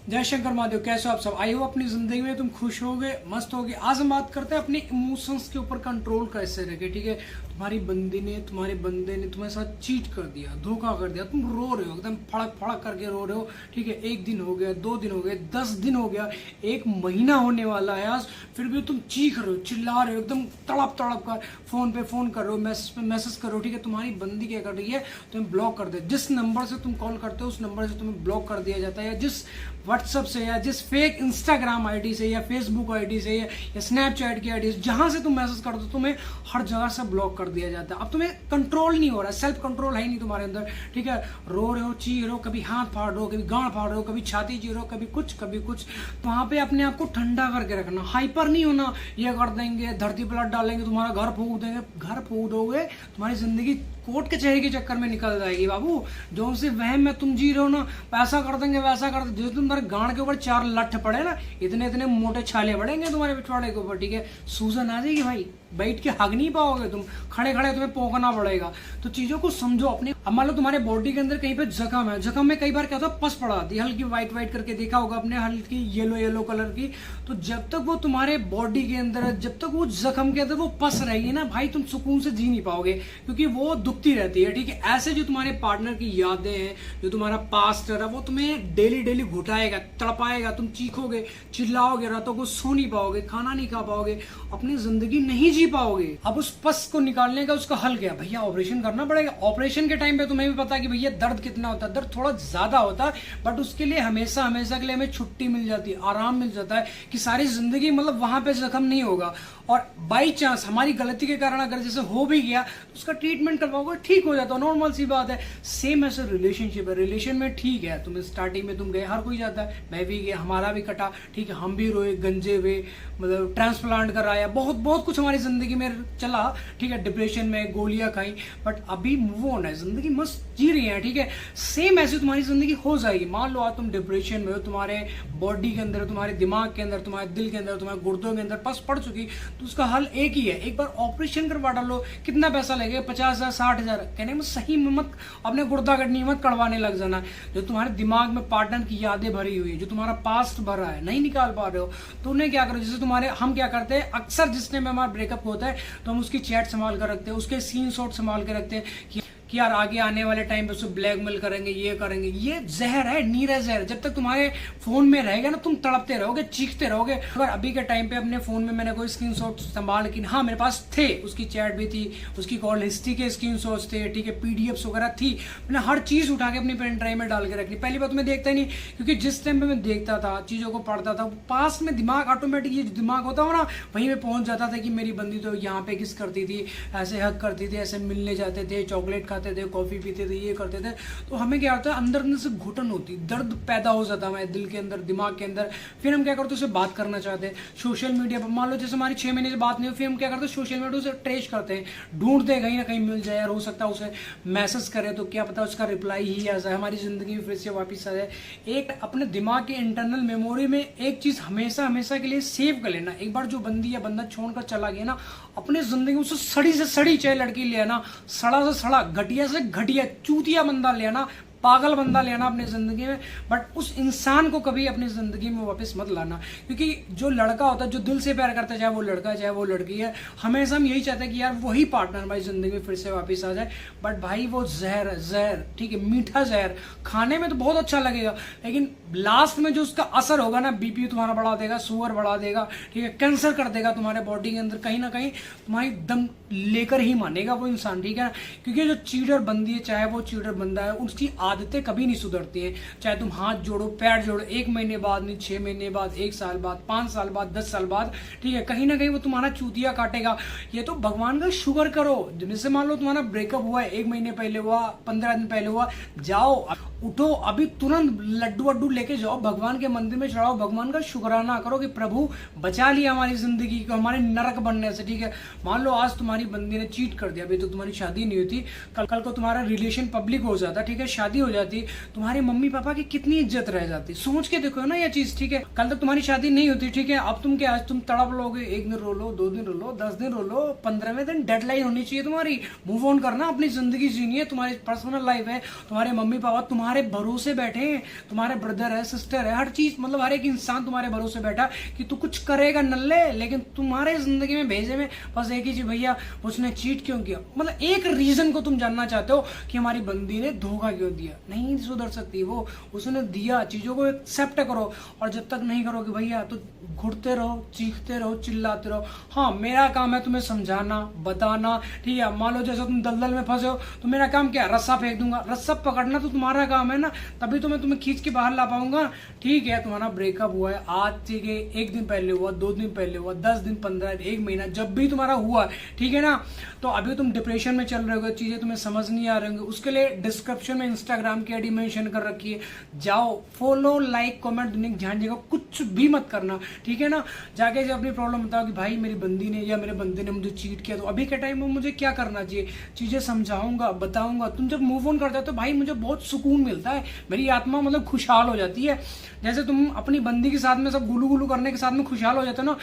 जय शंकर महादेव। कैसे हो आप सब? आई हो अपनी जिंदगी में तुम खुश होगे, मस्त होगे। आज हम बात करते हैं अपने इमोशंस के ऊपर कंट्रोल कैसे रखे। ठीक है, तुम्हारी बंदी ने, तुम्हारे बंदे ने तुम्हारे साथ चीट कर दिया, धोखा कर दिया, तुम रो रहे हो, एकदम फड़क फड़क करके रो रहे हो। ठीक है, 1 दिन हो गया, 2 दिन हो गए, 10 दिन हो गया, 1 महीना होने वाला है आज, फिर भी तुम चीख रहे हो, चिल्ला रहे हो, एकदम तड़प तड़प कर फोन पे फोन कर रहे हो, मैसेज पे मैसेज कर रहे हो। ठीक है, तुम्हारी बंदी क्या कर रही है, तुम्हें ब्लॉक कर दे। जिस नंबर से तुम कॉल करते हो उस नंबर से तुम्हें ब्लॉक कर दिया जाता है, या जिस व्हाट्सएप से, या जिस फेक इंस्टाग्राम आईडी से, या फेसबुक आईडी से, या स्नैपचैट की आईडी से, जहां से तुम मैसेज करते हो तुम्हें हर जगह से ब्लॉक कर दिया जाता है। अब तुम्हें कंट्रोल नहीं हो रहा है, सेल्फ कंट्रोल है नहीं तुम्हारे अंदर। ठीक है, रो रहे हो, चीख रहे हो, कभी हाथ फाड़ रहे हो, कभी गांड फाड़ रहे हो, कभी छाती चीर रहे हो, कभी कुछ कभी कुछ। वहां पे अपने आप को ठंडा करके रखना, हाइपर नहीं होना। ये कर देंगे, धरती पलट डालेंगे, तुम्हारा घर फूंक देंगे। घर फूंक दोगे, तुम्हारी जिंदगी कोर्ट के चेहरे के चक्कर में निकल जाएगी बाबू। जो उनसे वहम में तुम जी रहे हो ना, पैसा कर देंगे, वैसा कर देंगे। जो तुम्हारे गांड के ऊपर 4 लठ पड़े ना, इतने इतने मोटे छाले पड़ेंगे तुम्हारे पिछवाड़े के ऊपर। ठीक है, सूजन आ जाएगी भाई, बैठ के हग नहीं पाओगे तुम, खड़े खड़े तुम्हें पोंकना पड़ेगा। तो चीजों को समझो अपने। अब मान लो तुम्हारे बॉडी के अंदर कहीं पे जख्म है, जख्म में कई बार क्या होता है, पस पड़ा आती है, हल्की व्हाइट व्हाइट करके देखा होगा अपने, हल्की येलो येलो कलर की। तो जब तक वो तुम्हारे बॉडी के अंदर है, जब तक वो जख्म के अंदर वो पस रहेगी ना भाई, तुम सुकून से जी नहीं पाओगे, क्योंकि वो दुखती रहती है। ठीक है, ऐसे जो तुम्हारे पार्टनर की यादें हैं, जो तुम्हारा पास्ट है, वो तुम्हें डेली डेली घुटाएगा, तड़पाएगा, तुम चीखोगे, चिल्लाओगे, रातों को सो नहीं पाओगे, खाना नहीं खा पाओगे, अपनी जिंदगी नहीं जी पाओगे। अब उस पस को निकालने का उसका हल क्या? भैया ऑपरेशन करना पड़ेगा। ऑपरेशन के टाइम पे तुम्हें भी पता है कि भैया दर्द कितना होता है, दर्द थोड़ा ज्यादा होता है, बट उसके लिए हमेशा हमेशा के लिए हमें छुट्टी मिल जाती है, आराम मिल जाता है, कि सारी जिंदगी मतलब वहां पे जख्म नहीं होगा। और बाई चांस हमारी गलती के कारण अगर जैसे हो भी गया तो उसका ट्रीटमेंट करवाओगे, ठीक हो जाता है, नॉर्मल सी बात है। सेम ऐसे रिलेशनशिप है, रिलेशन में ठीक है, तुम स्टार्टिंग में तुम गए, हर कोई जाता है, मैं भी गया, हमारा भी कटा। ठीक है, हम भी रोए, गंजे हुए, मतलब ट्रांसप्लांट कराया, बहुत बहुत कुछ हमारी जिंदगी में चला। ठीक है, डिप्रेशन में गोलियां खाई, बट अभी मूव ऑन है, जिंदगी मस्त जी रही है। ठीक है, सेम ऐसी तुम्हारी जिंदगी हो जाएगी। मान लो आज तुम डिप्रेशन में हो, तुम्हारे बॉडी के अंदर, तुम्हारे दिमाग के अंदर, तुम्हारे दिल के अंदर, तुम्हारे गुर्दों के अंदर पस पड़ चुकी, तो उसका हल एक ही है, एक बार ऑपरेशन करवा डालो। कितना पैसा लगेगा? 50,000 60,000। कहने में सही में मत अपने गुर्दा कटनी मत कड़वाने लग जाना। जो तुम्हारे दिमाग में पार्टनर की यादें भरी हुई है, जो तुम्हारा पास्ट भरा है, नहीं निकाल पा रहे हो, तो उन्हें क्या करो। जैसे तुम्हारे, हम क्या करते हैं अक्सर, जिसने में हमारा ब्रेकअप होता है तो हम उसकी चैट संभाल कर रखते हैं, उसके सीन शॉट संभाल के रखते हैं कि यार आगे आने वाले टाइम पे उसे ब्लैकमेल करेंगे, ये करेंगे। ये जहर है, नीरा जहर। जब तक तुम्हारे फोन में रहेगा ना, तुम तड़पते रहोगे, चीखते रहोगे। अगर अभी के टाइम पे अपने फोन में मैंने कोई स्क्रीनशॉट संभाल के, हाँ मेरे पास थे, उसकी चैट भी थी, उसकी कॉल हिस्ट्री के स्क्रीनशॉट्स थे, ठीक है, पीडीएफ्स वगैरह थी, मैंने हर चीज उठा के अपनी पेन ड्राइव में डाल के रखनी। पहली बात तो मैं देखता ही नहीं, क्योंकि जिस टाइम पे मैं देखता था, चीजों को पढ़ता था, पास में दिमाग ऑटोमेटिक, ये दिमाग होता हो ना, वहीं पे पहुंच जाता था कि मेरी बंदी तो यहाँ पे किस करती थी, ऐसे हक करती थी, ऐसे मिलने जाते थे, चॉकलेट खाते थे, कॉफी पीते थे, ये करते थे। तो हमें क्या होता है, अंदर अंदर से घुटन होती, दर्द पैदा हो जाता है दिल के अंदर, दिमाग के अंदर। फिर हम क्या करते हैं, उससे बात करना चाहते हैं सोशल मीडिया पर। मान लो जैसे हमारी 6 महीने से बात नहीं हुई, फिर हम क्या करते हैं, सोशल मीडिया से ट्रेस करते हैं, ढूंढते हैं कहीं ना कहीं मिल जाए, यार हो सकता है उसे मैसेज करे तो क्या पता उसका रिप्लाई ही आ जाए, हमारी जिंदगी में फिर से वापस आ जाए। एक अपने दिमाग के इंटरनल मेमोरी में एक चीज हमेशा हमेशा के लिए सेव कर लेना। एक बार जो बंदी या बंदा छोड़कर चला गया ना, अपने जिंदगी में उसे सड़ी से सड़ी चाहे लड़की ले आना, सड़ा से सड़ा, घटिया से घटिया, चूतिया बंदा ले आना, पागल बंदा लेना अपनी जिंदगी में, बट उस इंसान को कभी अपनी जिंदगी में वापस मत लाना। क्योंकि जो लड़का होता है, जो दिल से प्यार करता है, चाहे वो लड़का है चाहे वो लड़की है, हमेशा हम यही चाहते हैं कि यार वही पार्टनर हमारी जिंदगी में फिर से वापस आ जाए। बट भाई वो जहर है, जहर। ठीक है, मीठा जहर खाने में तो बहुत अच्छा लगेगा, लेकिन लास्ट में जो उसका असर होगा ना, बीपी तुम्हारा बढ़ा देगा, शुगर बढ़ा देगा, ठीक है, कैंसर कर देगा तुम्हारे बॉडी के अंदर, कहीं ना कहीं तुम्हारी दम लेकर ही मानेगा वो इंसान। ठीक है ना, क्योंकि जो चीटर बंदी है, चाहे वो चीटर बंदा है, उसकी आदतें कभी नहीं सुधरती हैं। चाहे तुम हाथ जोड़ो, पैर जोड़ो, 1 महीने बाद नहीं, 6 महीने बाद, 1 साल बाद, 5 साल बाद, 10 साल बाद, ठीक है, कहीं ना कहीं वो तुम्हारा चूतिया काटेगा। ये तो भगवान का शुक्र करो। जैसे मान लो तुम्हारा ब्रेकअप हुआ है, 1 महीने पहले हुआ, 15 दिन पहले हुआ, जाओ उठो, अभी तुरंत लड्डू वड्डू लेके जाओ, भगवान के मंदिर में चढ़ाओ, भगवान का शुक्राना करो कि प्रभु बचा लिया हमारी जिंदगी को हमारे नरक बनने से। ठीक है, मान लो आज तुम्हारी बंदी ने चीट कर दिया, अभी तो तुम्हारी शादी नहीं हुई थी, कल को तुम्हारा रिलेशन पब्लिक हो जाता, ठीक है, शादी हो जाती, तुम्हारे मम्मी पापा की कितनी इज्जत रह जाती। सोच के देखो ना ये चीज। ठीक है, कल तक तुम्हारी शादी नहीं होती, ठीक है, अब तुम क्या, आज तुम तड़प लोगे, 1 दिन रो लो, 2 दिन रो लो, 10 दिन रो लो, 15वें दिन डेडलाइन होनी चाहिए तुम्हारी, मूव ऑन करना, अपनी जिंदगी जीनी है, तुम्हारी पर्सनल लाइफ है, तुम्हारे मम्मी पापा तुम्हारे तुम्हारे भरोसे बैठे हैं, तुम्हारे ब्रदर है, सिस्टर है, हर चीज मतलब हर एक इंसान तुम्हारे भरोसे बैठा कि तू कुछ करेगा नल्ले, लेकिन तुम्हारे जिंदगी में भेजे में बस एक ही चीज, भैया उसने चीट क्यों किया, मतलब एक रीजन को तुम जानना चाहते हो कि हमारी बंदी ने धोखा क्यों दिया। नहीं सुधर सकती वो, उसने दिया, चीजों को एक्सेप्ट करो। और जब तक नहीं करोगे भैया तो घुटते रहो, चीखते रहो, चिल्लाते रहो। हाँ मेरा काम है तुम्हें समझाना, बताना, ठीक है। मान लो जैसे तुम दलदल में फंसे हो तो मेरा काम क्या है, रस्सा फेंक दूंगा, रस्सा पकड़ना तो तुम्हारा काम है ना, तभी तो मैं तुम्हें खींच के बाहर ला पाऊंगा, ठीक है। तुम्हारा ब्रेकअप हुआ है आज से एक दिन पहले हुआ, 2 दिन पहले हुआ, 10 दिन, 15 दिन, 1 महीना, जब भी तुम्हारा हुआ, ठीक है ना, तो अभी तुम डिप्रेशन में चल रहे हो, चीजें तुम्हें समझ नहीं आ रही होंगी, उसके लिए डिस्क्रिप्शन में इंस्टाग्राम की आईडी मेंशन कर रखी है, जाओ फॉलो, लाइक, कमेंट, ध्यान देगा, कुछ भी मत करना, ठीक है ना। जाके जब अपनी प्रॉब्लम बताओ कि भाई मेरी बंदी ने या मेरे बंदे ने मुझे चीट किया, तो अभी के टाइम में मुझे क्या करना चाहिए, चीजें समझाऊंगा, बताऊंगा। तुम जब मूव ऑन करते हो तो भाई मुझे बहुत सुकून मिलता है, मेरी आत्मा मतलब खुशहाल हो जाती है। जैसे तुम अपनी बंदी के साथ में सब गुलू गुलू करने के साथ में खुशहाल हो जाते हो ना,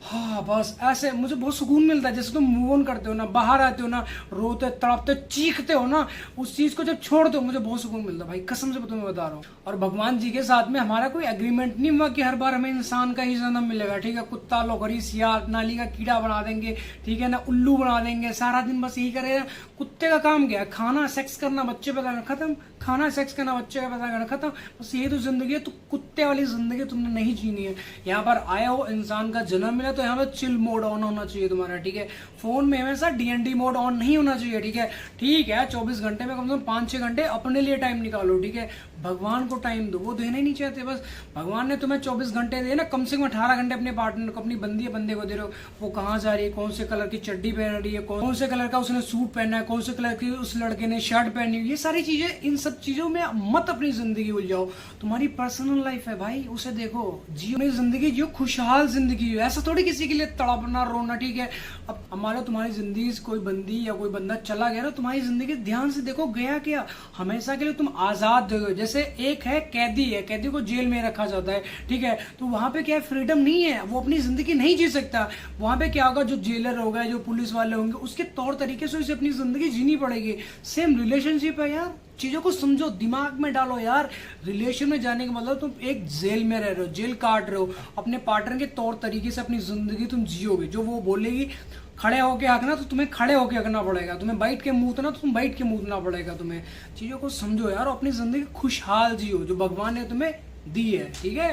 हाँ बस ऐसे मुझे बहुत सुकून मिलता है। जैसे तुम मूव ऑन करते हो ना, बाहर आते हो ना, रोते तड़पते चीखते हो ना, उस चीज को जब छोड़ते हो मुझे बहुत सुकून मिलता है भाई, कसम से तुम्हें बता रहा हूँ। और भगवान जी के साथ में हमारा कोई एग्रीमेंट नहीं हुआ कि हर बार हमें इंसान का ही जन्म मिलेगा, ठीक है। कुत्ता, लोकरी, सियार, नाली का कीड़ा बना देंगे, ठीक है ना, उल्लू बना देंगे, सारा दिन बस यही करेगा। कुत्ते का काम क्या है, खाना, सेक्स करना, बच्चे पैदा करना, खत्म। खाना, सेक्स करना, बच्चे पैदा करना, खत्म। बस यही तो जिंदगी है। तो कुत्ते वाली जिंदगी तुमने नहीं जीनी है। यहाँ पर आए हो, इंसान का जन्म मिला, तो यहाँ पर चिल मोड ऑन होना चाहिए तुम्हारा, ठीक है। फोन में हमेशा DND मोड ऑन नहीं होना चाहिए, ठीक है। ठीक है 24 घंटे में कम से कम 5-6 घंटे अपने लिए टाइम निकालो, ठीक है। भगवान को टाइम दो, वो देना ही नहीं चाहते। बस भगवान ने तुम्हें 24 घंटे दिए ना, कम से कम 18 घंटे अपने पार्टनर को, अपनी बंदी या बंदे को दे रहे हो। वो कहाँ जा रही है, कौन से कलर की चड्डी पहन रही है, कौन से कलर का उसने सूट पहना है, कौन से कलर की उस लड़के ने शर्ट पहनी है, ये सारी चीजें, इन सब चीजों में मत अपनी जिंदगी उलझाओ। तुम्हारी पर्सनल लाइफ है भाई, उसे देखो, जियो अपनी जिंदगी, जियो खुशहाल जिंदगी। ऐसा थोड़ी किसी के लिए तड़पना, रोना, ठीक है। अब हमारा तुम्हारी जिंदगी से कोई बंदी या कोई बंदा चला गया ना, तुम्हारी जिंदगी ध्यान से देखो, गया क्या, हमेशा के लिए तुम आजाद हो। जैसे एक है कैदी, है कैदी को जेल में रखा जाता है, ठीक है। तो वहां पे क्या है, फ्रीडम नहीं है, वो अपनी जिंदगी नहीं जी सकता। वहां पे क्या होगा, जो जेलर होगा, जो पुलिस वाले होंगे, उसके तौर तरीके से उसे अपनी जिंदगी जीनी पड़ेगी। सेम रिलेशनशिप है यार, चीजों को समझो, दिमाग में डालो यार। रिलेशन में जाने का मतलब तुम एक जेल में रह रहे हो, जेल काट रहे हो, अपने पार्टनर के तौर तरीके से अपनी जिंदगी तुम जियोगे। जो वो बोलेगी खड़े होके हकना, तो तुम्हें खड़े होके हकना पड़ेगा, तुम्हें बैठ के मूतना, तो तुम बैठ के मूतना पड़ेगा तुम्हें। चीजों को समझो यार, अपनी जिंदगी खुशहाल जियो, जो भगवान ने तुम्हें दी है, ठीक है।